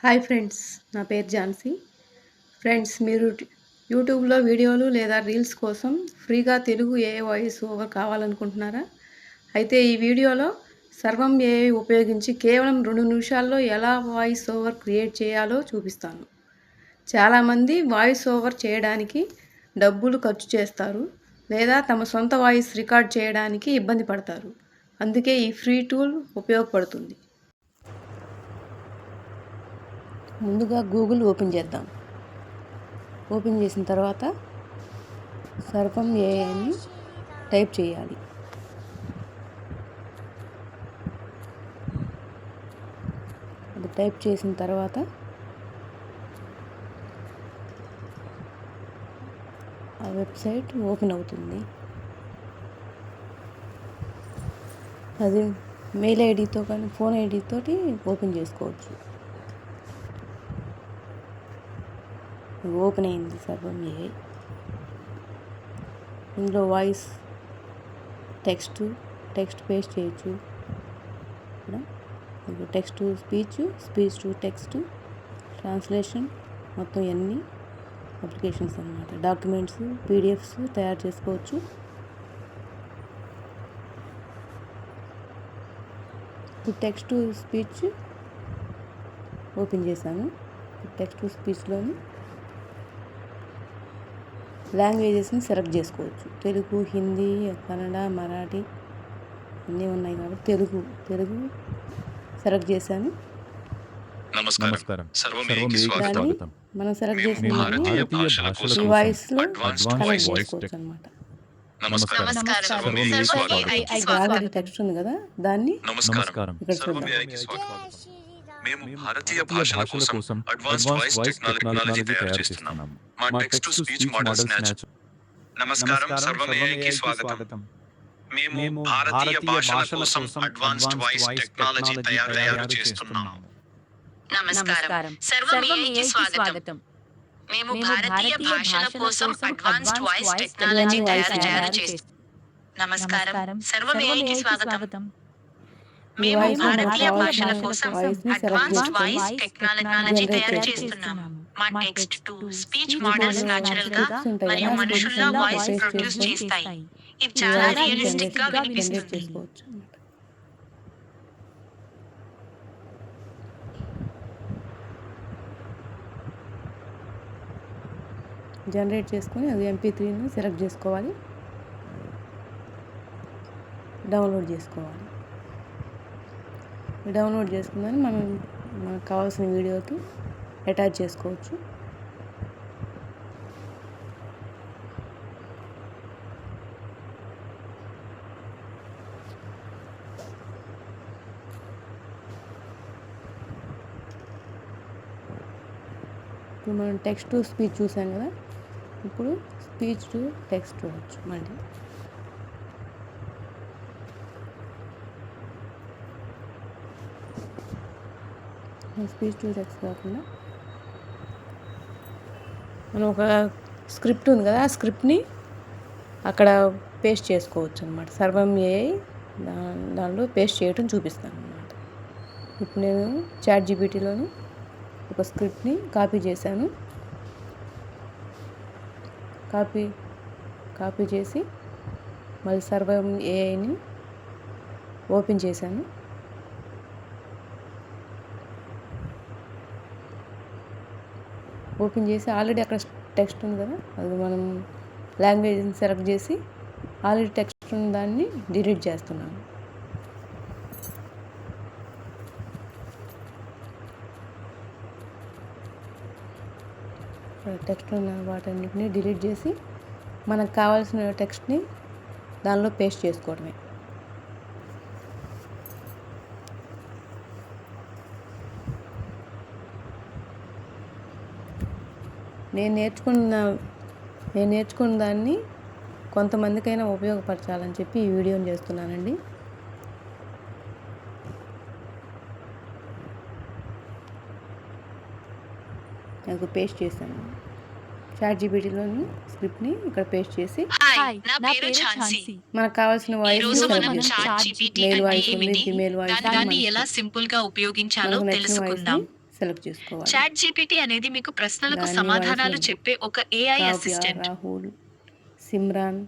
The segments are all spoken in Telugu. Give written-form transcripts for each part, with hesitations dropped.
హాయ్ ఫ్రెండ్స్, నా పేరు ఝాన్సీ. ఫ్రెండ్స్, మీరు యూట్యూబ్లో వీడియోలు లేదా రీల్స్ కోసం ఫ్రీగా తెలుగు ఏఐ వాయిస్ ఓవర్ కావాలనుకుంటున్నారా? అయితే ఈ వీడియోలో సర్వం ఏఐ ఉపయోగించి కేవలం 2 నిమిషాల్లో ఎలా వాయిస్ ఓవర్ క్రియేట్ చేయాలో చూపిస్తాను. చాలామంది వాయిస్ ఓవర్ చేయడానికి డబ్బులు ఖర్చు చేస్తారు లేదా తమ సొంత వాయిస్ రికార్డ్ చేయడానికి ఇబ్బంది పడతారు. అందుకే ఈ ఫ్రీ టూల్ ఉపయోగపడుతుంది. ముందుగా గూగుల్ ఓపెన్ చేద్దాం. ఓపెన్ చేసిన తర్వాత సర్వం ఏఐ అని టైప్ చేయాలి. అది టైప్ చేసిన తర్వాత ఆ వెబ్సైట్ ఓపెన్ అవుతుంది. అది మెయిల్ ఐడితో కానీ ఫోన్ ఐడితో ఓపెన్ చేసుకోవచ్చు. ఓపెన్ అయింది సర్వం ఏఐ. ఇందులో వాయిస్, టెక్స్ట్ పేస్ట్ చేయొచ్చు. Text to speech, speech to text, translation, మొత్తం అన్ని అప్లికేషన్స్ అన్నమాట. డాక్యుమెంట్స్, పీడిఎఫ్స్ తయారు చేసుకోవచ్చు. ఇప్పుడు టెక్స్ట్ టు స్పీచ్ ఓపెన్ చేశాను. టెక్స్ట్ టు స్పీచ్లోని లాంగ్వేజెస్ని సెలెక్ట్ చేసుకోవచ్చు. తెలుగు, హిందీ, కన్నడ, మరాఠీ అన్నీ ఉన్నాయి కాబట్టి తెలుగు సెలెక్ట్ చేశాను. నమస్కారం. దాన్ని మనం సెలెక్ట్ చేసిన ఈ వాయిస్లో కనెక్ట్ చేసుకోవచ్చు అనమాట. ఆల్రెడీ టెక్స్ట్ ఉంది కదా, దాన్ని ఇక్కడ చూద్దాం. మేము భారతీయ భాషల కోసం అడ్వాన్స్డ్ వాయిస్ టెక్నాలజీ తయారు చేస్తున్నాం. మా టెక్స్ట్ టు స్పీచ్ మోడల్స్ నమస్కారం, సర్వం ఏఐకి స్వాగతం. మేము భారతీయ భాషల కోసం అడ్వాన్స్డ్ వాయిస్ టెక్నాలజీ తయారు చేస్తున్నాం. నమస్కారం, సర్వం ఏఐకి స్వాగతం. మేము భారతీయ భాషల కోసం అడ్వాన్స్డ్ వాయిస్ టెక్నాలజీ తయారు చేస్తున్నాం. నమస్కారం, సర్వం ఏఐకి స్వాగతం. మేము భారతీయ భాషల కోసం అడ్వాన్స్డ్ వాయిస్ టెక్నాలజీ తయారు చేస్తున్నాము. మా text to speech models natural గా మరియు మనుషుల్లా వాయిస్ ప్రొడ్యూస్ చేస్తాయి. ఇది చాలా రియలిస్టిక్ గా వినిపిస్తుంది. జనరేట్ చేసుకుని అది MP3ని సెలెక్ట్ చేసుకోవాలి, డౌన్లోడ్ చేసుకోవాలి. డౌన్లోడ్ చేసుకుందని మనకు కావాల్సిన వీడియోకి అటాచ్ చేసుకోవచ్చు. ఇప్పుడు మనం టెక్స్ట్ టు స్పీచ్ చూసాం కదా, ఇప్పుడు స్పీచ్ టు టెక్స్ట్ చూడవచ్చు. మళ్ళీ స్పీచ్ టు టెక్స్ట్ కాకుండా మనం ఒక స్క్రిప్ట్ ఉంది కదా, ఆ స్క్రిప్ట్ని అక్కడ పేస్ట్ చేసుకోవచ్చు అనమాట. సర్వం ఏఐ దానిలో పేస్ట్ చేయటం చూపిస్తాను అనమాట. ఇప్పుడు నేను ChatGPTలోని ఒక స్క్రిప్ట్ని కాపీ చేశాను. కాపీ చేసి మళ్ళీ సర్వం ఏఐని ఓపెన్ చేశాను. ఓపెన్ చేసి ఆల్రెడీ అక్కడ టెక్స్ట్ ఉంది కదా, అది మనం లాంగ్వేజ్ని సెలెక్ట్ చేసి ఆల్రెడీ టెక్స్ట్ ఉన్న దాన్ని డిలీట్ చేస్తున్నాను. టెక్స్ట్ ఉన్న వాటన్నిటిని డిలీట్ చేసి మనకు కావాల్సిన టెక్స్ట్ని దానిలో పేస్ట్ చేసుకోవడమే. నేను నేర్చుకున్న దాన్ని కొంతమందికైనా ఉపయోగపరచాలని చెప్పి ఈ వీడియోని చేస్తున్నానండి. నాకు పేస్ట్ చేశాను. ChatGPTలోని స్క్రిప్ట్ని ఇక్కడ పేస్ట్ చేసి మనకు కావాల్సిన వాయిస్ మెయిల్ వాయిస్ ఉంది, ఫీమేల్ వాయిస్, దాన్ని ఎలా సింపుల్ గా ఉపయోగించాలో తెలుసుకుందాం. సెలెక్ట్ చేసుకోవాలి. చాట్ జీపీటీ అనేది మీకు ప్రశ్నలకు దాన్ని సమాధానాలు వాయిస్లో చెప్పే ఒక ఏఐ కావ్య, అసిస్టెంట్. రాహుల్, సిమ్రాన్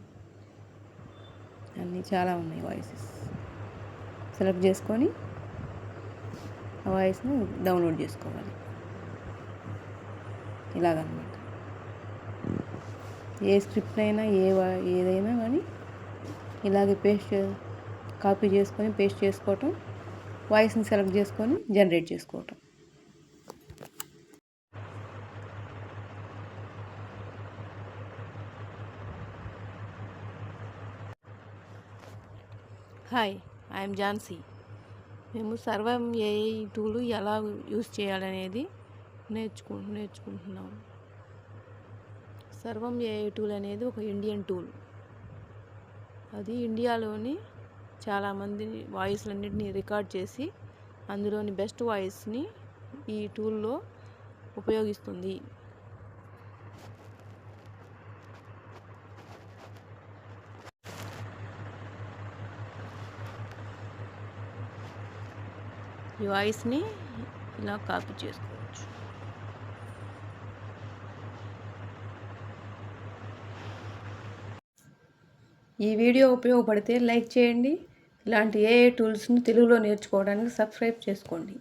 అన్నీ చాలా ఉన్నాయి వాయిసెస్. సెలెక్ట్ చేసుకొని ఆ వాయిస్ని డౌన్లోడ్ చేసుకోవాలి. ఇలాగనమాట. ఏ స్క్రిప్ట్ అయినా ఏదైనా కానీ ఇలాగే కాపీ చేసుకొని పేస్ట్ చేసుకోవటం, వాయిస్ని సెలెక్ట్ చేసుకొని జనరేట్ చేసుకోవటం. Hi, I'm Jhansi. మేము సర్వం ఏఐ టూల్ ఎలా యూస్ చేయాలనేది నేర్చుకుంటున్నాము. సర్వం ఏఐ టూల్ అనేది ఒక ఇండియన్ టూల్. అది ఇండియాలోని చాలామంది వాయిస్లన్నింటినీ రికార్డ్ చేసి అందులోని బెస్ట్ వాయిస్ని ఈ టూల్లో ఉపయోగిస్తుంది. ఈ వాయిస్ని ఇలా కాపీ చేసుకోవచ్చు. ఈ వీడియో ఉపయోగపడితే లైక్ చేయండి. ఇలాంటి ఏఐ టూల్స్ని తెలుగులో నేర్చుకోవడానికి సబ్స్క్రైబ్ చేసుకోండి.